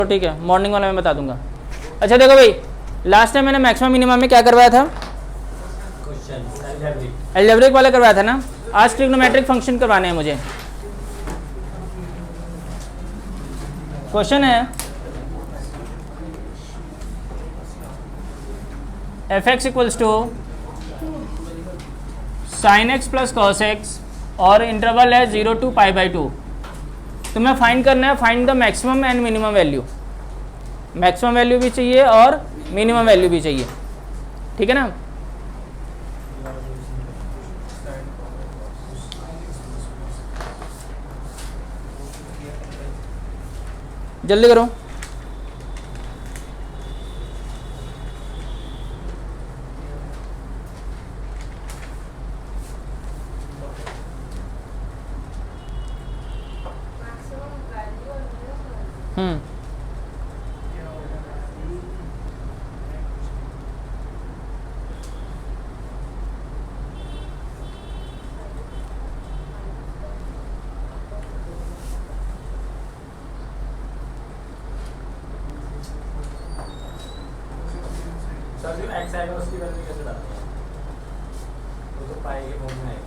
तो ठीक है, मॉर्निंग वाला मैं बता दूंगा। अच्छा देखो भाई, लास्ट टाइम मैंने मैक्सिमम मिनिमम में क्या करवाया था? अलजेब्रिक वाला करवाया था ना। आज ट्रिग्नोमेट्रिक फंक्शन करवाने हैं मुझे। क्वेश्चन है f x equals to sine x plus cos x और इंटरवल है 0 to π/2। तो मैं फाइंड करना है, find the maximum and minimum value. Maximum value भी चाहिए और मिनिमम वैल्यू भी चाहिए, ठीक है ना। जल्दी करो। सर जो एक्स आएगा उसकी वैल्यू कैसे डालते हैं? वो तो पाई के फॉर्म में आएगी,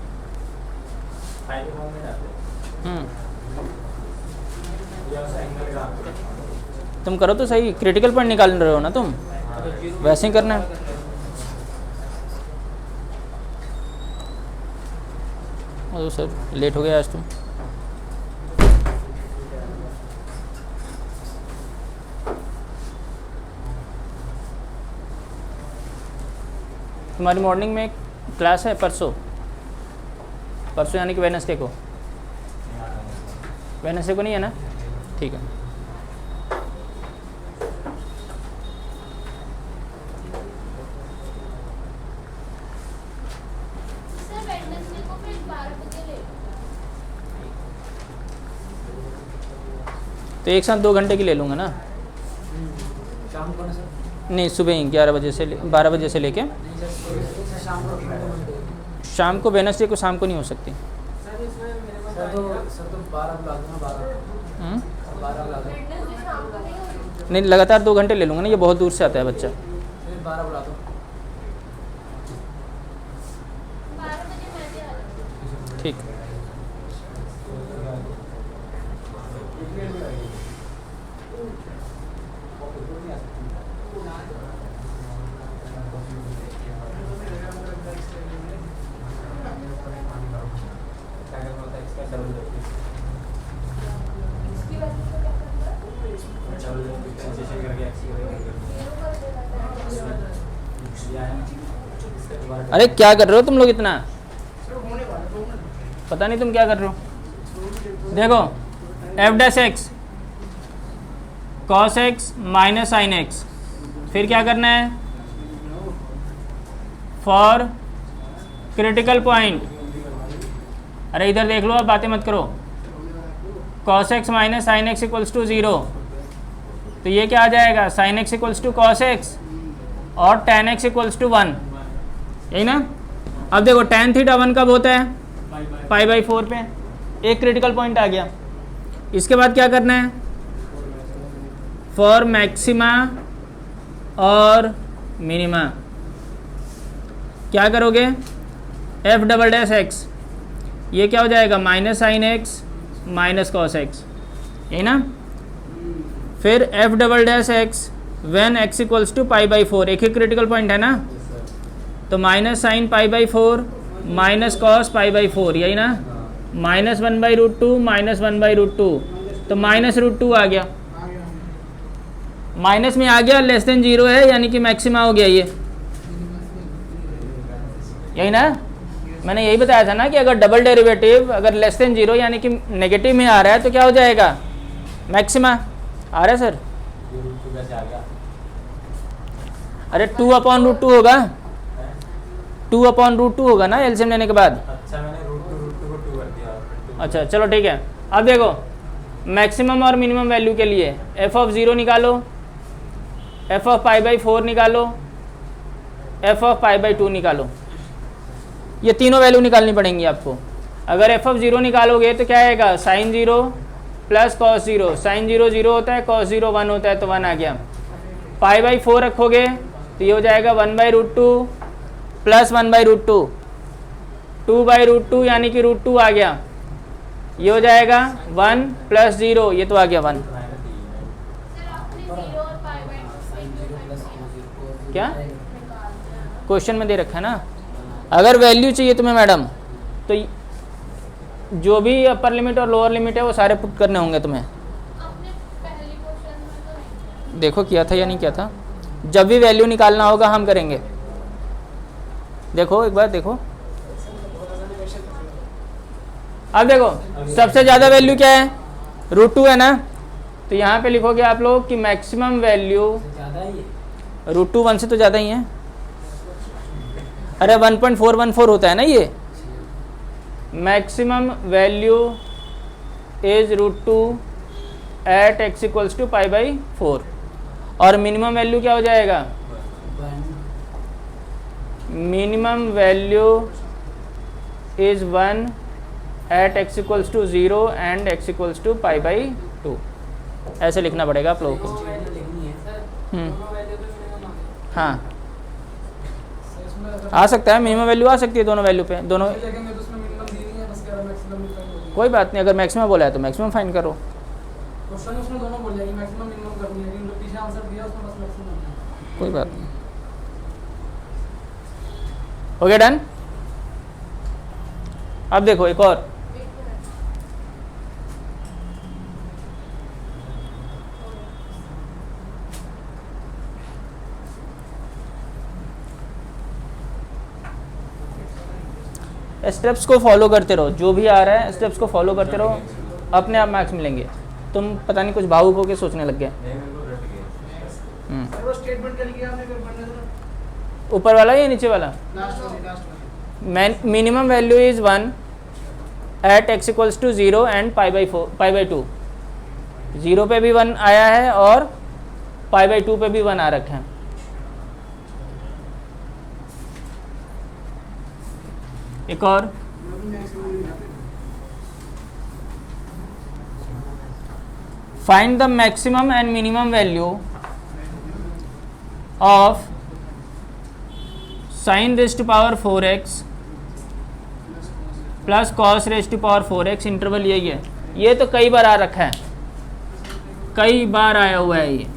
पाई के फॉर्म में डालते हैं या उस एंगल का। तुम करो तो सही, क्रिटिकल पॉइंट निकाल रहे हो ना तुम, वैसे ही करना है। ओ सर लेट हो गया आज तुम। तुम्हारी मॉर्निंग में क्लास है परसों यानी कि वेडनेसडे को? वेडनेसडे को नहीं है ना, ठीक है। तो एक साथ 2 घंटे की ले लूँगा ना। शाम को ना सर? नहीं, सुबह ही 11 बजे से 12 बजे से लेके शाम को। वेडनेसडे को शाम को नहीं हो सकती सर तो 12 बुला दूँगा, 12 बुला दूँ। नहीं, लगातार 2 घंटे ले लूँगा ना, ये बहुत दूर से आता है बच्चा। 12 बुला दो। ठीक। अरे क्या कर रहे हो तुम लोग इतना? पता नहीं तुम क्या कर रहे हो। देखो F dash x cos x minus sine x, फिर क्या करना है? फॉर क्रिटिकल पॉइंट, अरे इधर देख लो, अब बातें मत करो। Cos x minus sine x equals to 0, तो ये क्या आ जाएगा? Sine x equals to cos x और टेन एक्स इक्वल्स टू 1, यही ना। अब देखो tan थीटा 1 कब होता है? π/4 पे। एक क्रिटिकल पॉइंट आ गया। इसके बाद क्या करना है? फॉर मैक्सिमा और मिनिमा क्या करोगे? एफ डबल डैश एक्स, ये क्या हो जाएगा? Minus sine x minus cos x, यही ना। फिर f double dash x when x equals to π/4, एक ही क्रिटिकल पॉइंट है ना, तो माइनस साइन π/4 माइनस कॉस π/4, यही ना। माइनस 1/√2 माइनस 1/√2, तो माइनस √2 आ गया। माइनस में आ गया, लेस देन 0 है यानी कि मैक्सिमा हो गया ये, यही ना। मैंने यही बताया था ना कि अगर डबल डेरिवेटिव अगर लेस देन 0 यानी कि नेगेटिव में आ रहा है तो क्या हो जाएगा? मैक्सिमा आ रहा है सर। अरे 2/√2 होगा, 2/√2 होगा ना एलसीएम लेने के बाद। अच्छा मैंने √2 को 2 कर दिया। अच्छा चलो ठीक है। अब देखो मैक्सिमम और मिनिमम वैल्यू के लिए एफ ऑफ 0 निकालो, एफ ऑफ π/4 निकालो, एफ ऑफ π/2 निकालो। ये तीनों वैल्यू निकालनी पड़ेंगी आपको। अगर एफ ऑफ 0 निकालोगे तो क्या आएगा? साइन 0 प्लस कॉस 0, साइन 0 0 होता है, कॉस 0 1 होता है, तो 1 आ गया। पाई बाई 4 रखोगे तो ये हो जाएगा 1/√2 प्लस 1/√2, 2/√2 यानी कि √2 आ गया। ये हो जाएगा 1 प्लस 0, ये तो आ गया 1। क्या क्वेश्चन में दे रखा है ना। अगर वैल्यू चाहिए तुम्हें मैडम तो जो भी अपर लिमिट और लोअर लिमिट है वो सारे पुट करने होंगे तुम्हें। देखो किया था या नहीं किया था। जब भी वैल्यू निकालना होगा हम करेंगे। देखो एक बार देखो, अब देखो सबसे ज़्यादा वैल्यू क्या है, √2 है ना। तो यहाँ पे लिखोगे आप लोग कि मैक्सिमम वैल्यू √2 1 से तो ज़्यादा ही है। अरे 1.414 होता है ना ये। Maximum value is √2 at x equals to π/4 और मिनिमम वैल्यू क्या हो जाएगा, minimum value is 1 at x equals to 0 and x equals to π/2। ऐसे लिखना पड़ेगा आप लोगों को। हाँ आ सकता है, मिनिमम वैल्यू आ सकती है दोनों वैल्यू पे, दोनों। कोई बात नहीं, अगर मैक्सिमम बोला है तो मैक्सिमम फाइंड करो। कोई बात नहीं, हो गया डन। अब देखो एक और, स्टेप्स को फॉलो करते रहो, जो भी आ रहा है स्टेप्स को फॉलो करते रहो, अपने आप मार्क्स मिलेंगे। तुम पता नहीं कुछ भावुक होके सोचने लग गए। ऊपर वाला या नीचे वाला, minimum value is 1 at x equals to 0 and π/2। 0 पे भी 1 आया है और π/2 पे भी 1 आ रखा है। एक और, find the maximum and minimum value of sin raise to power 4x plus cos raise to power 4x। Interval यही है। ये तो कई बार आ रखा है, कई बार आया हुआ है ये।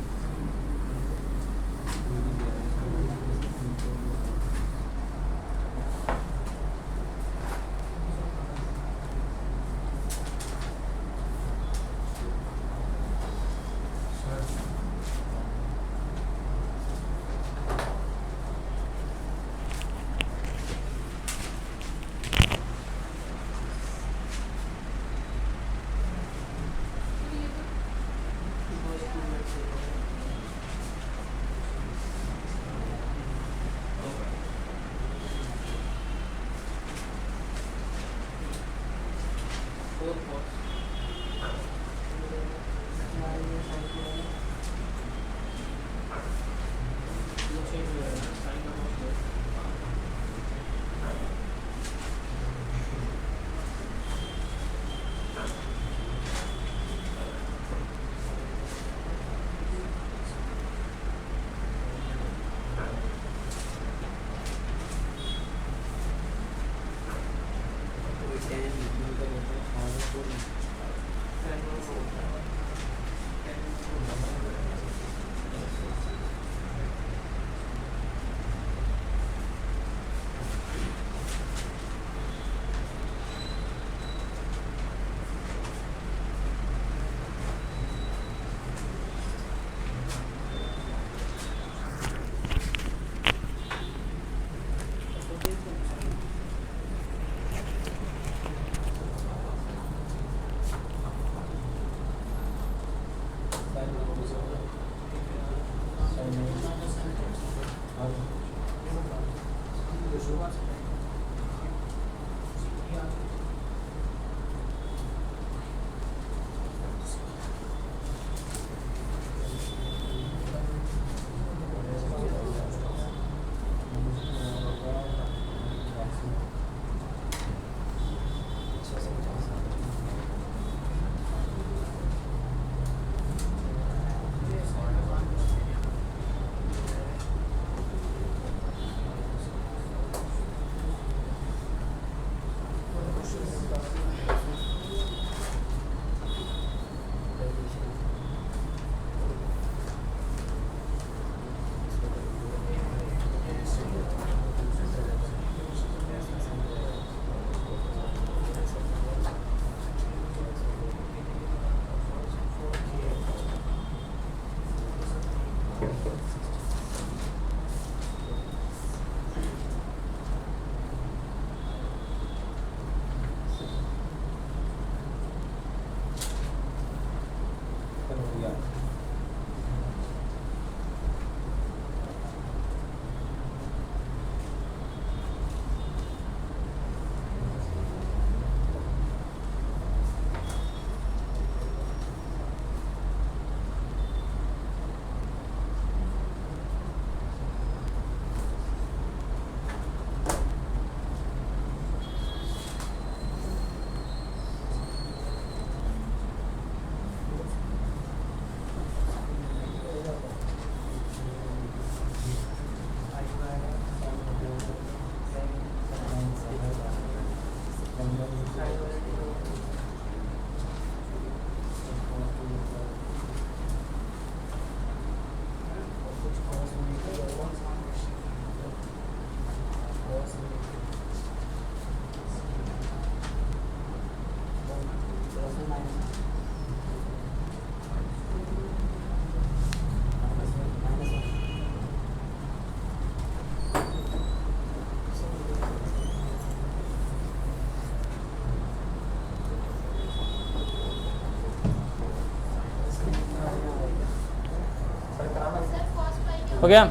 हो गया।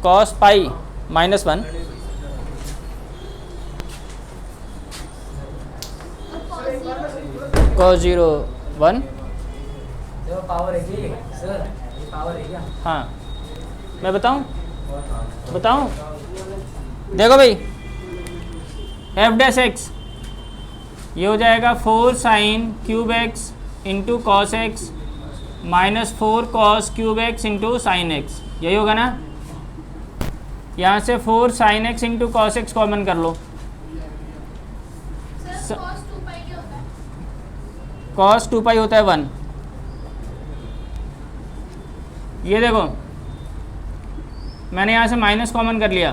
Cos pi -1 cos 0 1। देखो पावर है कि सर, ये पावर है क्या? हाँ मैं बताऊं देखो भाई, एफ डैश एक्स ये हो जाएगा 4 sine cube x into cos x -4 cos cube x into sine x, यही होगा ना। यहाँ से 4 sine x into cos x common कर लो। कॉस 2 पाई होता है 1। ये देखो मैंने यहाँ से माइनस कॉमन कर लिया,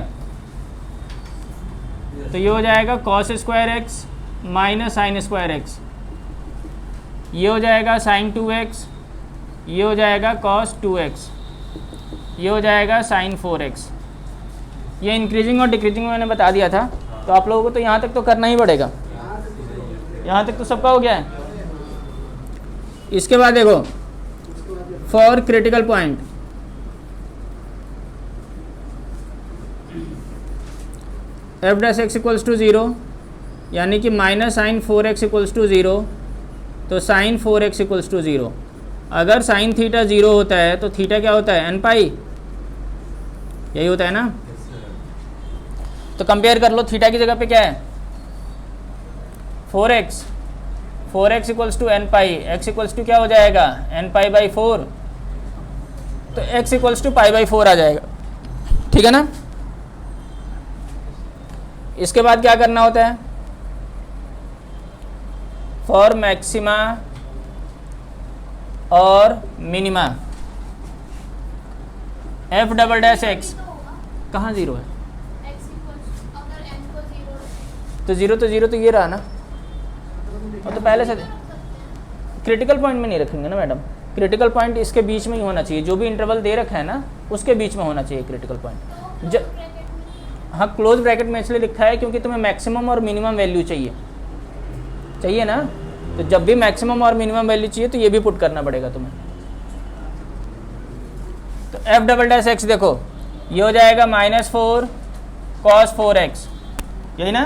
तो ये हो जाएगा cos square x minus sine square x, ये हो जाएगा साइन 2x, ये हो जाएगा कॉस 2x, ये हो जाएगा साइन 4x। ये इंक्रीजिंग और डिक्रीजिंग में मैंने बता दिया था, तो आप लोगों को तो यहाँ तक तो करना ही पड़ेगा। यहाँ तक तो सबका हो गया है। इसके बाद देखो for critical point, f dash x equals to 0 यानी कि minus sign 4x equals to 0, तो साइन 4x इक्वल्स टू 0। अगर साइन थीटा 0 होता है तो थीटा क्या होता है, n पाई, यही होता है ना। तो कंपेयर कर लो, थीटा की जगह पे क्या है 4x, 4x equals to n pi, x equals to क्या हो जाएगा n पाई बाई 4, तो x equals to pi by 4 आ जाएगा, ठीक है ना। इसके बाद क्या करना होता है, फॉर मैक्सिमा और minima F double dash x कहाँ 0 है, तो 0 तो ये रहा ना, और तो पहले से क्रिटिकल पॉइंट में नहीं रखेंगे ना मैडम। क्रिटिकल पॉइंट इसके बीच में ही होना चाहिए, जो भी इंटरवल दे रखा है ना उसके बीच में होना चाहिए क्रिटिकल पॉइंट। हाँ क्लोज ब्रैकेट में इसलिए लिखा है क्योंकि तुम्हें मैक्सिमम और मिनिमम वैल्यू चाहिए ना, तो जब भी मैक्सिमम और मिनिमम वैल्यू चाहिए तो ये भी पुट करना पड़ेगा तुम्हें। तो एफ डबल डैश एक्स देखो ये हो जाएगा -4 cos 4x, यही ना।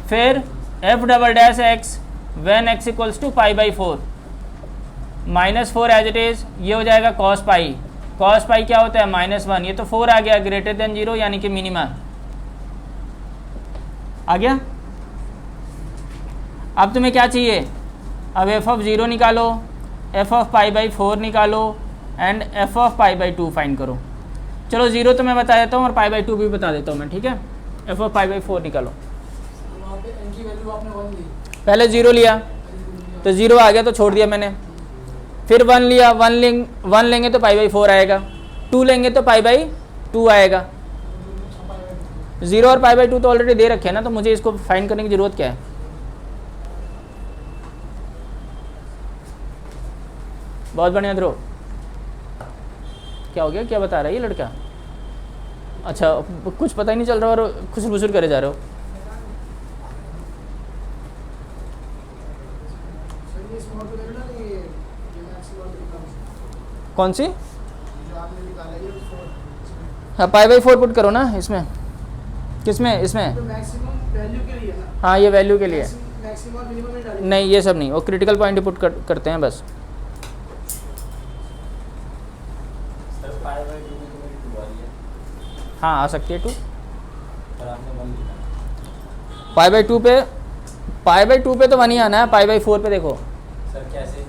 फिर f double dash x when x equals to pi by 4, -4 as it is, ये हो जाएगा cos पाई, cos पाई क्या होता है -1, ये तो 4 आ गया ग्रेटर देन 0 यानी कि मिनिमा आ गया। अब तुम्हें क्या चाहिए, अब एफ ऑफ 0 निकालो, एफ ऑफ पाई बाई 4 निकालो and F of pi by 2 find करो। चलो 0 तो मैं बता देता हूँ और पाई बाई 2 भी बता देता हूँ मैं, ठीक है। एफ ऑफ पाई बाई 4 निकालो, पहले 0 लिया तो 0 आ गया तो छोड़ दिया मैंने, फिर 1 लिया, 1 लेंगे तो पाई बाई 4 आएगा, 2 लेंगे तो पाई बाई 2 आएगा। 0 और पाई बाई 2 तो ऑलरेडी दे रखे हैं ना, तो मुझे इसको फाइंड करने की ज़रूरत क्या है। बहुत बढ़िया ध्रुव, क्या हो गया, क्या बता रहा है ये लड़का। अच्छा कुछ पता ही नहीं चल रहा और खुसर फुसर करे जा रहे हो। कौन सी, हाँ पाई बाई 4 पुट करो ना इसमें, किसमें, इसमें हाँ ये वैल्यू के लिए, नहीं ये सब नहीं, वो क्रिटिकल पॉइंट पुट करते हैं बस। हाँ आ सकती है 2, पाई बाई 2 पे, पाई बाई 2 पे तो 1 ही आना है, पाई बाई 4 पे देखो सर कैसे,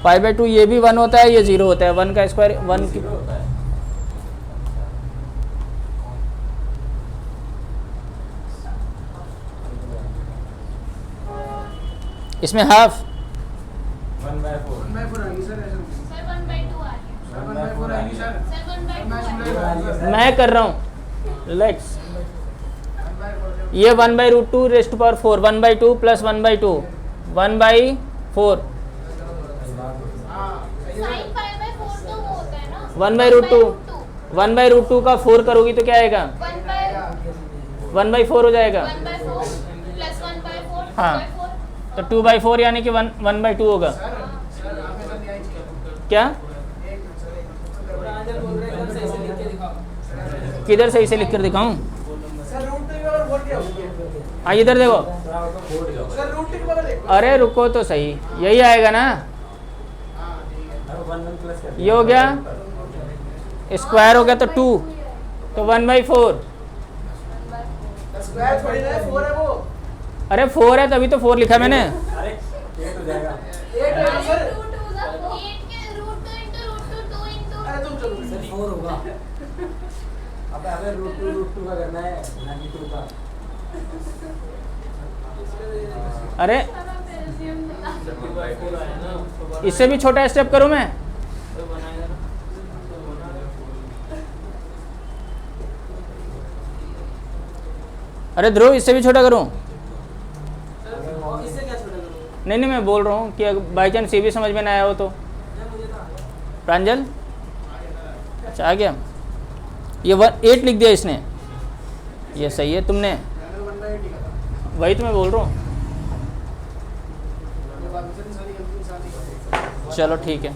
पाई बाई 2 ये भी 1 होता है, ये 0 होता है, 1 का स्क्वायर 1 की होता है। इसमें हाफ 1/4 मैं कर रहा हूँ लेट्स, ये 1/√2 रेस्ट पावर 4, 1/2 प्लस 1/2 1/4, 1/√2 का 4 करोगी तो क्या आएगा 1/4 हो जाएगा। हाँ तो 2/4 यानी कि 1/2 होगा क्या, किधर सही से लिख कर दिखाऊं? सर रूट ट्रिक वाला बोल दिया हाँ इधर देखो। बोर्ड जाओ। सर रूट ट्रिक वाला देखो। अरे रुको तो सही, यही आएगा ना? ये हो गया, स्क्वायर हो गया तो 2, तो 1/4। स्क्वायर थोड़ी ना है, 4 है वो। अरे 4 है तभी तो 4 लिखा मैंने। अरे 8 हो जाएगा। 8 है सर। अरे तुम चलो सर 4 होगा। अब हमें √2 का करना है, ना कि 2 का। अरे इससे भी छोटा स्टेप करूं मैं? अरे ध्रुव इससे भी छोटा करूं? इससे क्या छोटा करूं? नहीं मैं बोल रहा हूँ कि बाई चांस ये भी समझ में ना आया हो तो। प्रांजल अच्छा आ गया, ये 8 लिख दिया इसने, ये सही है तुमने, वही तो मैं बोल रहा हूँ। चलो ठीक है,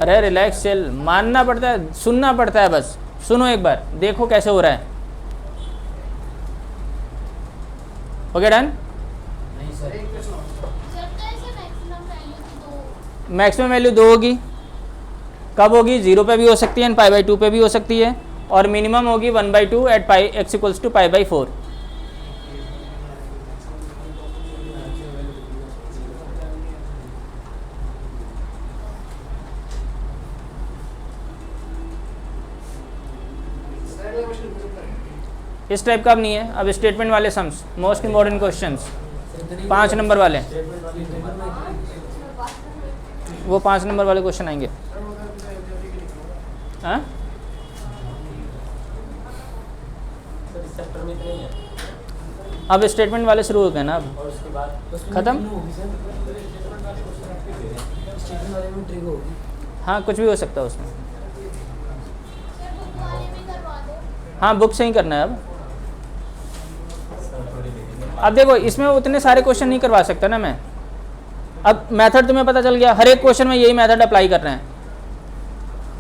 अरे रिलैक्स चल, मानना पड़ता है, सुनना पड़ता है, बस सुनो एक बार, देखो कैसे हो रहा है। Okay done. नहीं सर, मैक्सिमम वैल्यू 2 होगी, कब होगी? 0 पे भी हो सकती है एंड π/2 पे भी हो सकती है, और मिनिमम होगी 1/2 एट x = π/4। इस टाइप का अब नहीं है, अब स्टेटमेंट वाले sums, most important questions, 5 number वाले, वो 5 नंबर वाले क्वेश्चन आएंगे। हाँ सर इस चैप्टर में इतने ही है। अब स्टेटमेंट वाले शुरू हो गए ना, अब और उसके बाद खत्म। हाँ कुछ भी हो सकता है उसमें। हाँ बुक से ही करना है अब। अब देखो इसमें उतने सारे क्वेश्चन नहीं करवा सकता ना मैं, अब मेथड तुम्हें पता चल गया, हर एक क्वेश्चन में यही मेथड अप्लाई कर रहे हैं,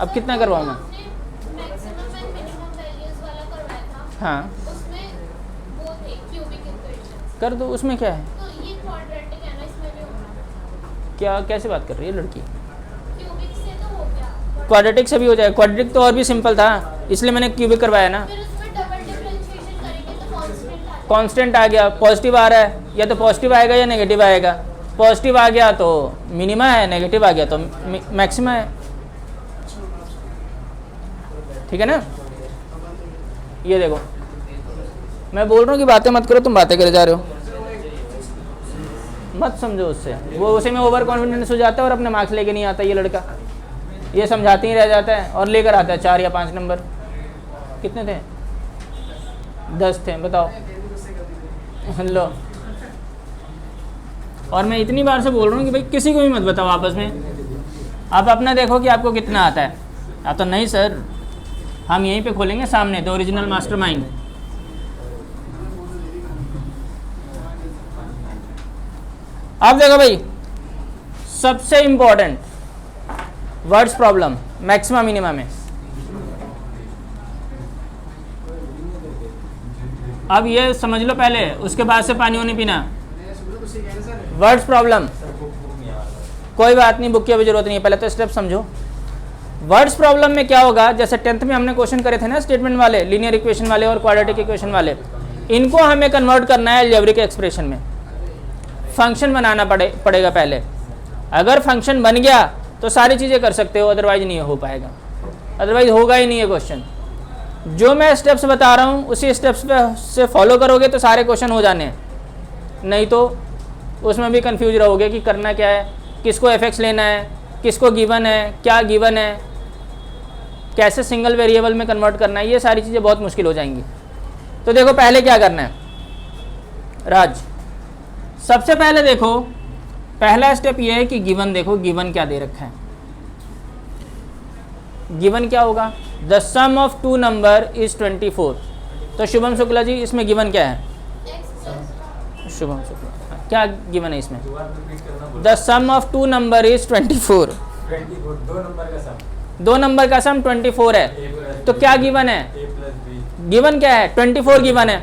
अब कितना करवाऊँ मैं? हाँ कर दो, उसमें क्या है? क्या कैसे बात कर रही है लड़की? क्वाड्रेटिक से भी हो जाए, क्वाड्रेटिक तो और भी सिंपल था, इसलिए मैंने क्यूबिक करवाया ना। कांस्टेंट आ गया, पॉजिटिव आ रहा है, या तो पॉजिटिव आएगा या नेगेटिव आएगा। पॉजिटिव आ गया तो मिनिमा है, नेगेटिव आ गया तो मैक्सिमा है, ठीक है ना? ये देखो मैं बोल रहा हूँ कि बातें मत करो, तुम बातें करे जा रहे हो, मत समझो उससे, वो उसी में ओवर कॉन्फिडेंस हो जाता है और अपने मार्क्स लेके नहीं आता ये लड़का, ये समझाते ही रह जाता है और लेकर आता है 4 या 5 नंबर। कितने थे? 10 थे, बताओ लो। और मैं इतनी बार से बोल रहा हूँ कि भाई किसी को भी मत बताओ आपस में, आप अपना देखो कि आपको कितना आता है। आप तो नहीं सर, हम यहीं पे खोलेंगे सामने द ओरिजिनल मास्टरमाइंड। अब देखो भाई, सबसे important words problem maxima minima में। अब ये समझ लो पहले, उसके बाद से पानी नहीं पीना। वर्ड्स प्रॉब्लम कोई बात नहीं, बुक की अभी जरूरत नहीं है, पहले तो स्टेप समझो। वर्ड्स प्रॉब्लम में क्या होगा, जैसे 10th में हमने क्वेश्चन करे थे ना स्टेटमेंट वाले, लीनियर इक्वेशन वाले और क्वाड्रेटिक इक्वेशन वाले, इनको हमें कन्वर्ट करना है अलजेब्रिक एक्सप्रेशन में। फंक्शन बनाना पड़ेगा पहले, अगर फंक्शन बन गया तो सारी चीज़ें कर सकते हो, अदरवाइज नहीं हो पाएगा, अदरवाइज होगा ही नहीं है क्वेश्चन। जो मैं स्टेप्स बता रहा हूँ उसी स्टेप्स पे से फॉलो करोगे तो सारे क्वेश्चन हो जाने हैं, नहीं तो उसमें भी कंफ्यूज रहोगे कि करना क्या है, किसको एफ लेना है, किसको गिवन है, क्या गिवन है, कैसे सिंगल वेरिएबल में कन्वर्ट करना है, ये सारी चीज़ें बहुत मुश्किल हो जाएंगी। तो देखो पहले क्या करना है राज, सबसे पहले देखो पहला स्टेप ये है कि गिवन देखो, गिवन क्या दे रखा है। गिवन क्या होगा, the sum of 2 number is 24। तो शुभम शुक्ला जी इसमें गिवन क्या है? शुभम शुक्ला क्या गिवन है इसमें? The sum of 2 number is 24। 24 2 number का सम। दो नंबर का सम 24 है, तो क्या गिवन है? a प्लस बी गिवन क्या है? 24 गिवन है।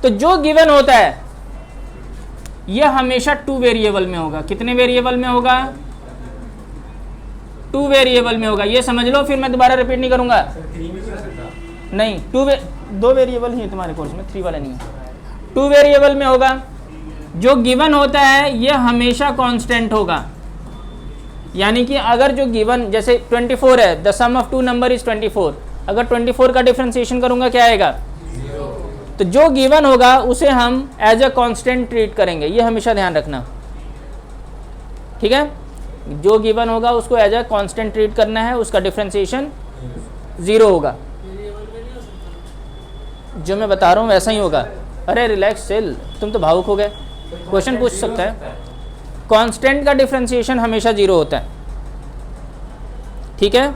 तो जो गिवन होता है यह हमेशा 2 वेरिएबल में होगा। कितने वेरिएबल में होगा? 2 वेरिएबल में होगा। ये समझ लो, फिर मैं दोबारा रिपीट नहीं करूंगा। 3 भी कर सकता नहीं, 2 वेरिएबल ही है तुम्हारे कोर्स में, 3 वाला नहीं है। 2 वेरिएबल में होगा। जो गिवन होता है यह हमेशा कांस्टेंट होगा। यानी कि अगर जो गिवन जैसे 24 है, the sum of 2 number is 24, अगर 24 का डिफरेंशिएशन करूंगा क्या आएगा? तो जो गिवन होगा उसे हम एज अ कांस्टेंट ट्रीट करेंगे, ये हमेशा ध्यान रखना, ठीक है। जो गिवन होगा उसको एज अ कांस्टेंट ट्रीट करना है, उसका डिफरेंशिएशन 0 होगा। जो मैं बता रहा हूँ वैसा ही होगा। अरे रिलैक्स चिल, तुम तो भावुक हो गए। क्वेश्चन पूछ सकता है। कांस्टेंट का डिफरेंशिएशन हमेशा 0 होता है, ठीक है।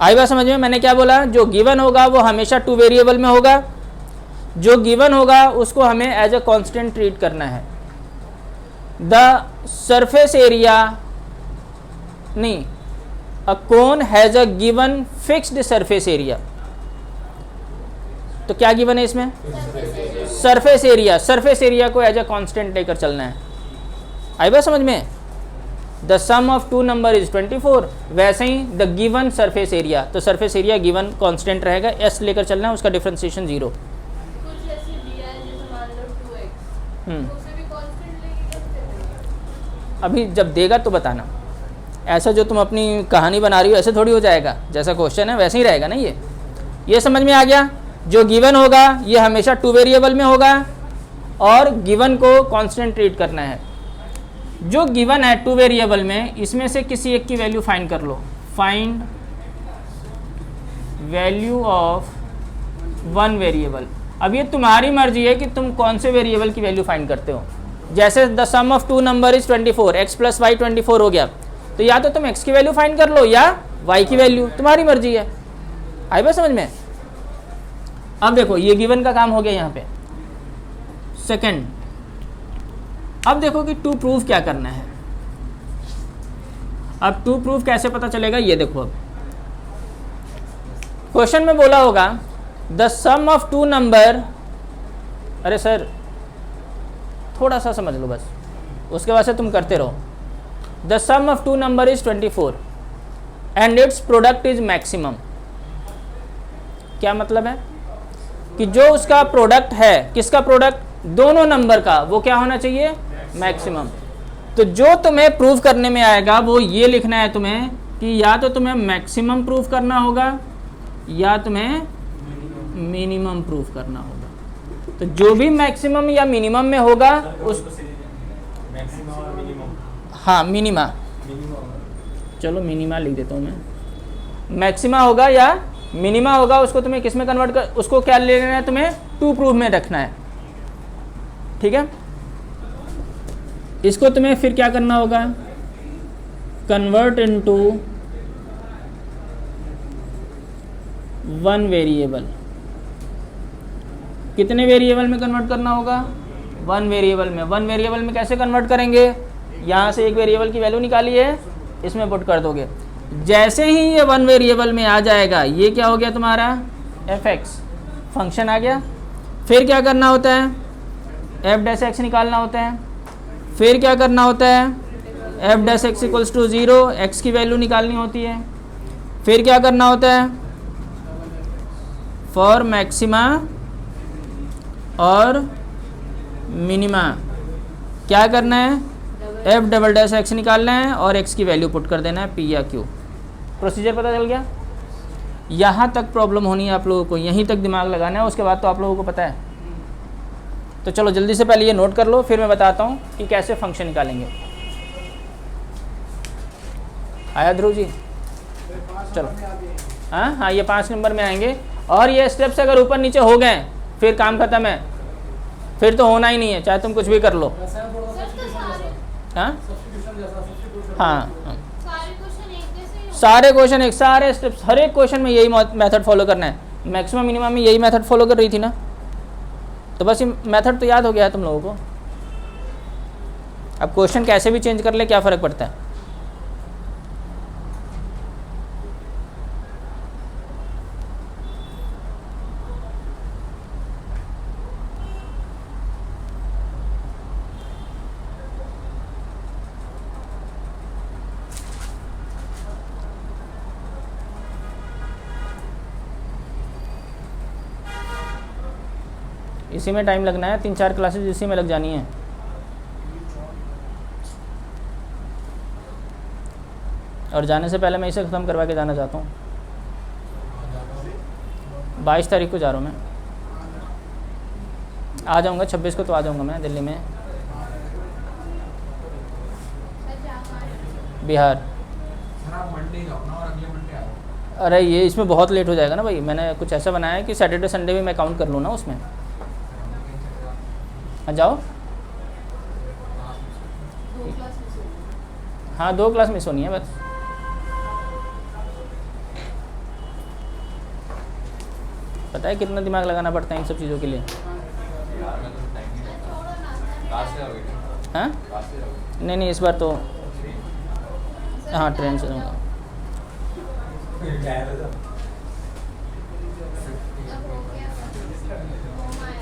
आई बात समझ में? मैंने क्या बोला? जो गिवन होगा वो हमेशा 2 वेरिएबल में होगा। जो गिवन होगा उसको हमें एज अ कांस्टेंट ट्रीट करना है। द सरफेस एरिया नहीं, a cone has a given fixed surface area. तो क्या गिवन है इसमें? Surface area. सरफेस एरिया को एज अ कांस्टेंट लेकर चलना है। आई बात समझ में? The sum of 2 number is 24, वैसे ही द गिवन सरफेस एरिया, तो सरफेस एरिया गिवन कांस्टेंट रहेगा, एस लेकर चलना है, उसका डिफरेंशिएशन 0। कुछ ऐसे दिया है जैसे मान लो 2x, तो उसे भी कांस्टेंट लेके कैसे करेंगे? अभी जब देगा तो बताना। ऐसा जो तुम अपनी कहानी बना रही हो ऐसे थोड़ी हो जाएगा, जैसा क्वेश्चन है वैसे ही रहेगा ना। ये समझ में आ गया? जो गिवन होगा ये हमेशा 2 वेरिएबल में होगा और गिवन को कांस्टेंट ट्रीट करना है। जो गिवन है 2 वेरिएबल में, इसमें से किसी एक की वैल्यू फाइंड कर लो। Find value of 1 variable. अब ये तुम्हारी मर्जी है कि तुम कौन से वेरिएबल की वैल्यू फाइंड करते हो। जैसे the sum of 2 number is 24, x plus y 24 हो गया, तो या तो तुम x की वैल्यू फाइंड कर लो या y की वैल्यू, तुम्हारी मर्जी है। आई बात समझ में? अब देखो ये गिवन का काम हो गया यहाँ पे। सेकंड, अब देखो कि टू प्रूफ क्या करना है। अब टू प्रूफ कैसे पता चलेगा, ये देखो। अब क्वेश्चन में बोला होगा द सम ऑफ 2 नंबर, अरे सर थोड़ा सा समझ लो बस, उसके बाद से तुम करते रहो। The sum of 2 number is 24 and its product is maximum. क्या मतलब है? कि जो उसका प्रोडक्ट है, किसका प्रोडक्ट? दोनों नंबर का, वो क्या होना चाहिए? मैक्सिमम। तो जो तुम्हें प्रूव करने में आएगा वो ये लिखना है तुम्हें कि या तो तुम्हें मैक्सिमम प्रूव करना होगा या तुम्हें मिनिमम प्रूव करना होगा। तो जो भी मैक्सिमम या मिनिमम में होगा उस मैक्सिमम और मिनिमम। हाँ मिनिमा, चलो मिनिमा लिख देता हूँ मैं। मैक्सिमा होगा या मिनिमा होगा, उसको तुम्हें किस में कन्वर्ट कर, उसको क्या ले लेना है तुम्हें? टू प्रूफ में रखना है, ठीक है। इसको तुम्हें फिर क्या करना होगा? Convert into 1 variable. कितने वेरिएबल में कन्वर्ट करना होगा? 1 वेरिएबल में। 1 वेरिएबल में कैसे कन्वर्ट करेंगे? यहाँ से एक वेरिएबल की वैल्यू निकाली है, इसमें पुट कर दोगे। जैसे ही ये 1 वेरिएबल में आ जाएगा, ये क्या हो गया तुम्हारा? fx फंक्शन आ गया। फिर क्या करना होता है? f डैश x निकालना होता है। फिर क्या करना होता है? f dash x equals to 0, x की वैल्यू निकालनी होती है। फिर क्या करना होता है? फॉर मैक्सिमा और मिनिमा क्या करना है? f डबल डैश x निकालना है और x की वैल्यू पुट कर देना है, p या q। प्रोसीजर पता चल गया? यहाँ तक प्रॉब्लम होनी है आप लोगों को, यहीं तक दिमाग लगाना है, उसके बाद तो आप लोगों को पता है। तो चलो जल्दी से पहले ये नोट कर लो, फिर मैं बताता हूँ कि कैसे फंक्शन निकालेंगे। आया ध्रुव जी? चलो हाँ, ये 5 नंबर में आएंगे। और ये स्टेप्स अगर ऊपर नीचे हो गए फिर काम खत्म है, फिर तो होना ही नहीं है, चाहे तुम कुछ भी कर लो। हाँ हाँ, सारे क्वेश्चन एक, सारे स्टेप्स, हर एक क्वेश्चन में यही मेथड फॉलो करना है। मैक्सिमम मिनिमम में यही मेथड फॉलो कर रही थी ना, तो बस ये मेथड तो याद हो गया है तुम लोगों को। अब क्वेश्चन कैसे भी चेंज कर ले, क्या फ़र्क पड़ता है? इसी में टाइम लगना है, 3-4 क्लासेज इसी में लग जानी है। और जाने से पहले मैं इसे ख़त्म करवा के जाना चाहता हूँ। 22 तारीख को जा रहा हूँ मैं, आ जाऊँगा 26 को तो आ जाऊँगा मैं दिल्ली में, बिहार। अरे ये इसमें बहुत लेट हो जाएगा ना भाई, मैंने कुछ ऐसा बनाया है कि सैटरडे संडे भी मैं काउंट कर लूँ ना उसमें। हाँ जाओ। 2 क्लास मिस होगी। हाँ 2 क्लास मिस होनी है बस। पता है कितना दिमाग लगाना पड़ता है इन सब चीज़ों के लिए। हाँ नहीं इस बार तो हाँ ट्रेन से जाऊँगा। अब हो गया होम आया।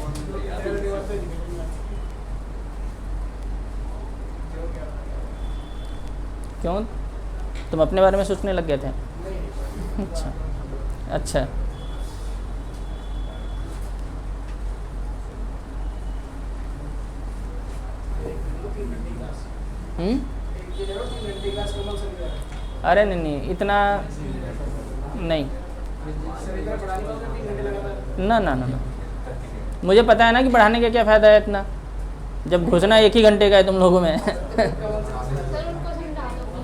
क्यों, तुम अपने बारे में सोचने लग गए थे? अच्छा अच्छा। अरे नहीं इतना नहीं, ना मुझे पता है ना कि पढ़ाने का क्या फ़ायदा है इतना, जब घुसना 1 ही घंटे का है तुम लोगों में। सर उनको समझा दो।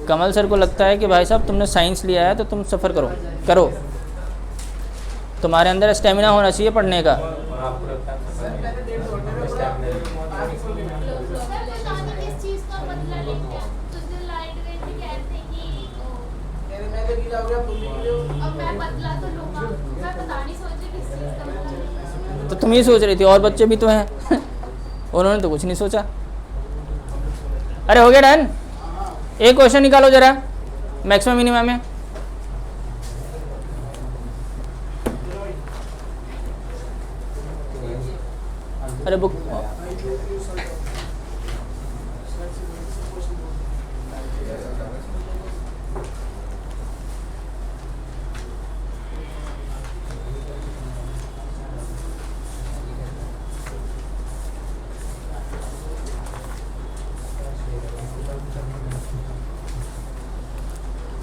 कमल सर को लगता है कि भाई साहब तुमने साइंस लिया है तो तुम सफ़र करो, तुम्हारे अंदर स्टेमिना होना चाहिए पढ़ने का। तो तुम ही सोच रही थी, और बच्चे भी तो हैं। उन्होंने तो कुछ नहीं सोचा। अरे हो गया डन। एक क्वेश्चन निकालो जरा मैक्सिमम मिनिमम में। अरे बुक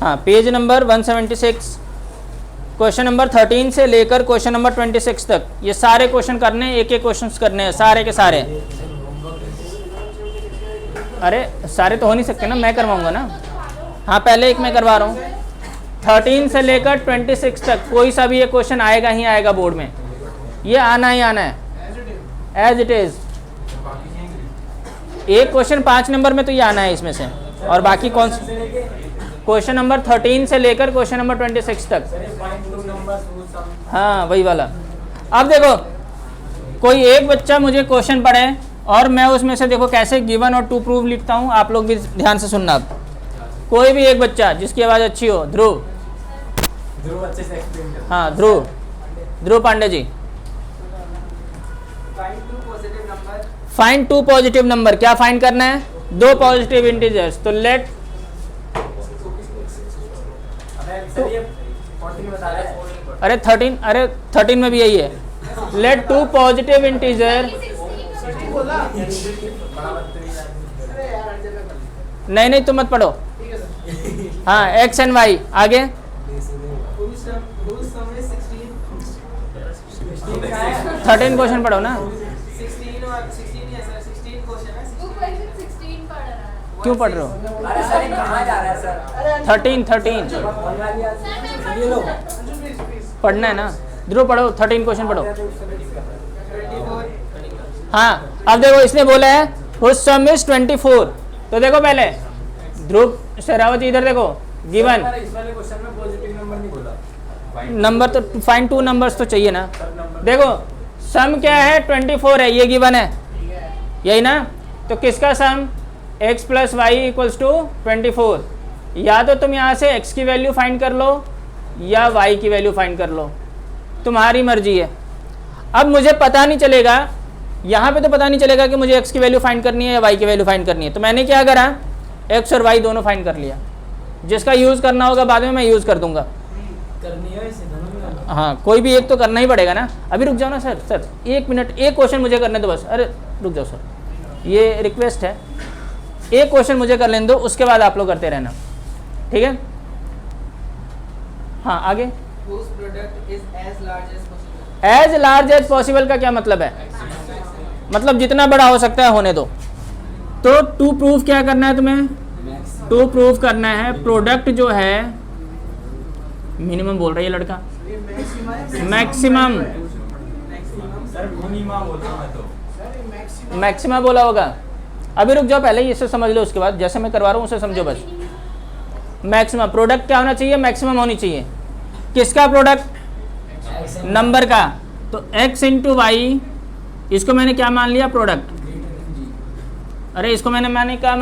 हाँ पेज नंबर 176 क्वेश्चन नंबर 13 से लेकर क्वेश्चन नंबर 26 तक ये सारे क्वेश्चन करने हैं, एक क्वेश्चन करने हैं सारे के सारे। अरे सारे तो हो नहीं सकते ना, मैं करवाऊंगा ना। हाँ पहले एक मैं करवा रहा हूँ। 13 से लेकर 26 तक कोई सा भी ये क्वेश्चन आएगा ही आएगा बोर्ड में, ये आना ही आना है एज इट इज़। एक क्वेश्चन 5 नंबर में तो ये आना है इसमें से, और बाकी कौन सा क्वेश्चन नंबर 13 से लेकर क्वेश्चन नंबर 26 तक। हाँ वही वाला। अब देखो कोई एक बच्चा मुझे क्वेश्चन पढ़े और मैं उसमें से देखो कैसे गिवन और टू प्रूव लिखता हूँ, आप लोग भी ध्यान से सुनना। अब कोई भी एक बच्चा जिसकी आवाज़ अच्छी हो, ध्रुव अच्छे से एक्सप्लेन कर। हाँ Dhruv Pandey ji. Find 2 positive number. क्या फाइंड करना है? 2 पॉजिटिव इंटीजर्स। तो लेट अरे 13 में भी यही है। Let 2 positive integer. नहीं तुम मत पढ़ो। हाँ एक्स एंड वाई। आगे 13 क्वेश्चन पढ़ो ना। क्यों पढ़ रहे हो? 13 पढ़ना है ना। ध्रुव पढ़ो, 13 क्वेश्चन पढ़ो। हाँ अब देखो इसने बोला है हुज सम इज 24। तो देखो पहले ध्रुव शेरावत इधर देखो गिवन नंबर, तो फाइंड 2 नंबर्स तो चाहिए ना। देखो सम क्या है? 24 है, ये गिवन है यही ना। तो किसका sum? x plus y equals to 24। या तो तुम यहाँ से x की वैल्यू फाइंड कर लो या y की वैल्यू फाइंड कर लो, तुम्हारी मर्जी है। अब मुझे पता नहीं चलेगा, यहाँ पे तो पता नहीं चलेगा कि मुझे x की वैल्यू फाइंड करनी है या y की वैल्यू फाइंड करनी है। तो मैंने क्या करा, x और y दोनों फाइंड कर लिया। जिसका यूज़ करना होगा बाद में मैं यूज़ कर दूंगा। हाँ कोई भी एक तो करना ही पड़ेगा ना। अभी रुक जाओ ना सर, सर 1 मिनट, एक क्वेश्चन मुझे करने दो बस। अरे रुक जाओ सर, ये रिक्वेस्ट है, एक क्वेश्चन मुझे कर लेने दो, उसके बाद आप लोग करते रहना, ठीक है। हाँ आगे। whose product is as large as possible. As large as possible का क्या मतलब है? मतलब जितना बड़ा हो सकता है होने दो। तो टू प्रूफ क्या करना है तुम्हें? टू प्रूफ करना है प्रोडक्ट जो है, मिनिमम बोल रहा है ये लड़का, मैक्सिमम, सर मिनिमम बोलता हूं मैं तो। मैक्सिमम बोला होगा। अभी रुक जाओ, पहले ही इसे समझ लो, उसके बाद जैसे मैं करवा रहा हूँ उसे समझो बस। मैक्सिमम प्रोडक्ट क्या होना चाहिए? मैक्सिमम होनी चाहिए। किसका प्रोडक्ट? नंबर का। तो x इंटू वाई, इसको मैंने क्या मान लिया? प्रोडक्ट। अरे इसको मैंने क्या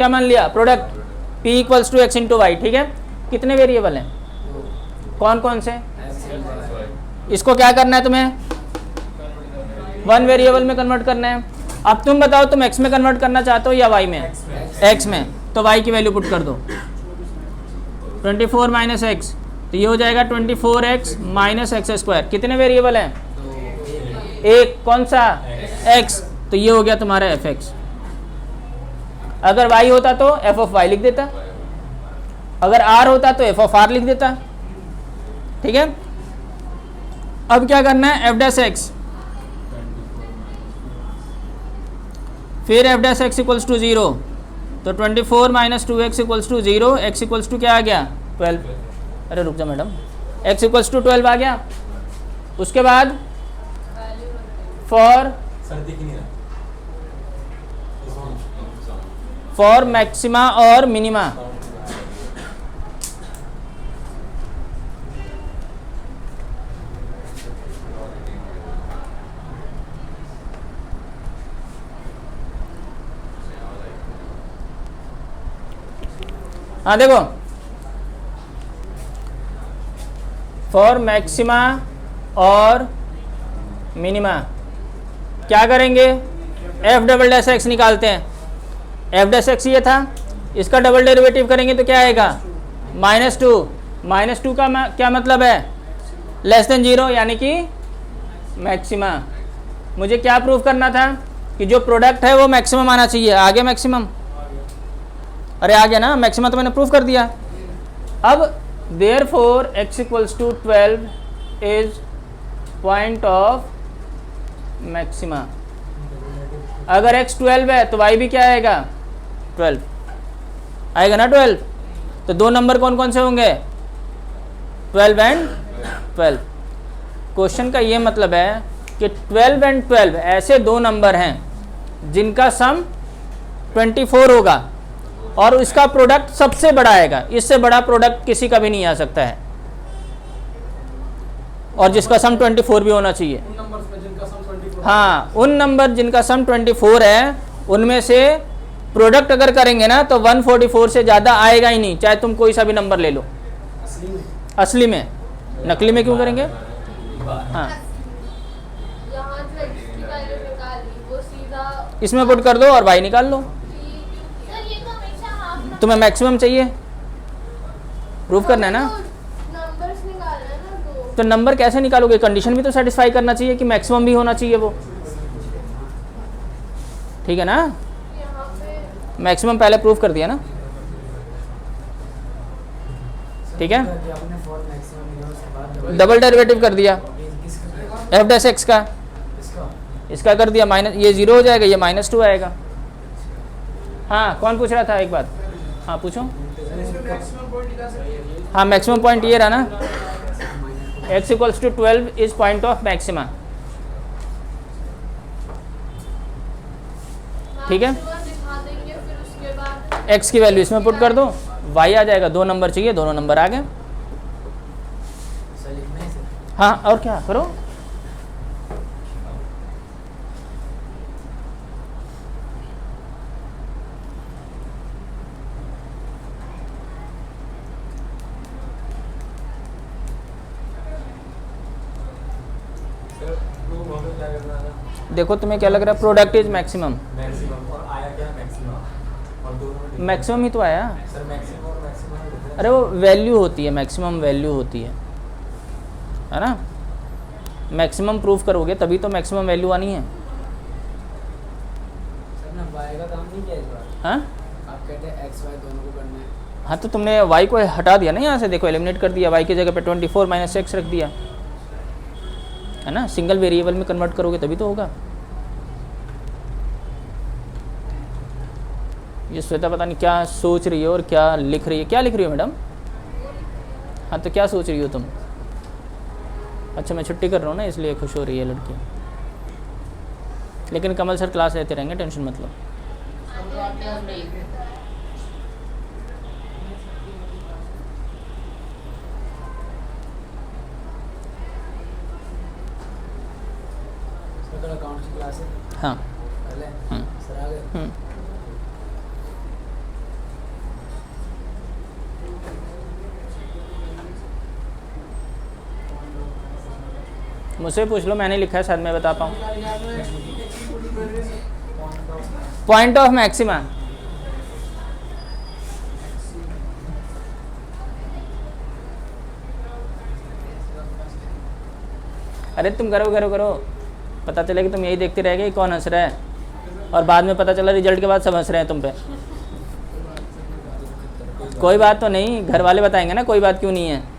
मान लिया? Product. p equals to x into y, ठीक है। कितने वेरिएबल हैं? कौन कौन से? इसको क्या करना है तुम्हें? 1 वेरिएबल में कन्वर्ट करना है। अब तुम बताओ, तुम x में कन्वर्ट करना चाहते हो या y में? x में। तो y की वैल्यू पुट कर दो, 24 माइनस एक्स, तो ये हो जाएगा 24x माइनस एक्स स्क्वायर। कितने वेरिएबल हैं? एक। कौन सा? x। तो ये हो गया तुम्हारा fx। अगर y होता तो f ऑफ y लिख देता, अगर r होता तो f ऑफ r लिख देता, ठीक है। अब क्या करना है? f डैश x, फिर f dash x equals to 0, तो 24 minus 2x equals to 0, x equals to क्या आ गया? 12। अरे रुक जा मैडम, x इक्वल्स टू 12 आ गया। उसके बाद फॉर सर दिख नहीं रहा। फॉर मैक्सिमा और मिनिमा, हाँ देखो, फॉर मैक्सिमा और मिनिमा क्या करेंगे? एफ डबल डैश एक्स निकालते हैं। एफ डैश एक्स ये था, इसका डबल डेरिवेटिव करेंगे तो क्या आएगा? -2। -2 का क्या मतलब है? लेस देन 0, यानी कि मैक्सिमा। मुझे क्या प्रूव करना था? कि जो प्रोडक्ट है वो मैक्सिमम आना चाहिए। आ गया मैक्सिमम? अरे आ गया ना मैक्सिमम, तो मैंने प्रूव कर दिया। अब therefore x equals to 12 is point of maxima. अगर x 12 है तो y भी क्या आएगा? 12 आएगा ना, 12। तो दो नंबर कौन कौन से होंगे? 12 एंड 12। क्वेश्चन का ये मतलब है कि 12 एंड 12 ऐसे दो नंबर हैं जिनका सम 24 होगा और इसका प्रोडक्ट सबसे बड़ा आएगा। इससे बड़ा प्रोडक्ट किसी का भी नहीं आ सकता है, और जिसका सम 24 भी होना चाहिए। उन नंबर्स में जिनका सम 24। हाँ, उन नंबर जिनका सम 24 है उनमें से प्रोडक्ट अगर करेंगे ना तो 144 से ज़्यादा आएगा ही नहीं, चाहे तुम कोई सा भी नंबर ले लो। असली में, नकली में क्यों करेंगे? हाँ, यहाँ जो x की वैल्यू निकाली वो सीधा इसमें पुट कर दो और y निकाल लो। सर ये तो हमेशा हाफ तुम्हें मैक्सिमम चाहिए, प्रूफ करना है ना। नंबर्स निकालना है ना, दो तो नंबर कैसे निकालोगे? कंडीशन भी तो सेटिस्फाई करना चाहिए कि मैक्सिमम भी होना चाहिए वो, ठीक है ना। यहाँ पे मैक्सिमम पहले प्रूफ कर दिया ना, ठीक है। आपने फॉर मैक्सिमम लिया, उसके बाद डबल डेरिवेटिव कर दिया किसका? एफ डैश एक्स का, इसका इसका कर दिया माइनस, ये 0 हो जाएगा, ये -2 आएगा। हाँ, कौन पूछ रहा था एक बात? हाँ पूछो। मैक्सिमम पॉइंट निकाल सकते हैं। हाँ, मैक्सिमम पॉइंट ये रहा ना, x equals to 12 is point of maxima, ठीक है। दिखा देंगे, फिर उसके बाद x की वैल्यू इसमें पुट कर दो, y आ जाएगा। दो नंबर चाहिए, दोनों नंबर आ गए। सर लिखना है सर। हाँ, और क्या करो? सर प्रूफ हमें क्या करना था? देखो तुम्हें क्या लग रहा है? Product is maximum. मैक्सिमम और आया क्या? मैक्सिमम। और दोनों में मैक्सिमम ही तो आया। सर मैक्सिमम और मैक्सिमम में difference अरे वो वैल्यू होती है, मैक्सिमम वैल्यू होती है। है ना। मैक्सिमम प्रूफ करोगे तभी तो मैक्सिमम वैल्यू आनी है। सर ना y का काम नहीं किया इस बार। हाँ आप कहते हैं x y दोनों को करना है। हाँ, तो तुमने y को हटा दिया ना यहाँ से, देखो एलिमिनेट कर दिया, y की जगह पे 24 माइनस एक्स रख दिया, है ना। सिंगल वेरिएबल में कन्वर्ट करोगे तभी तो होगा। ये श्वेता पता नहीं क्या सोच रही है और क्या लिख रही है। क्या लिख रही हो मैडम? हाँ, तो क्या सोच रही हो तुम? अच्छा, मैं छुट्टी कर रहा हूँ ना, इसलिए खुश हो रही है लड़की। लेकिन कमल सर क्लास लेते रहेंगे, टेंशन मत लो। सर कल अकाउंट की क्लास है हाँ। पहले। सर आ गए। मुझसे पूछ लो, मैंने लिखा है, शायद मैं बता पाऊँ। पॉइंट ऑफ मैक्सिमा, अरे तुम करो करो करो, पता चले कि तुम यही देखते रह गए कौन हंस रहा है, और बाद में पता चला रिजल्ट के बाद सब हंस रहे हैं तुम पे। कोई बात तो नहीं, घर वाले बताएंगे ना कोई बात क्यों नहीं है।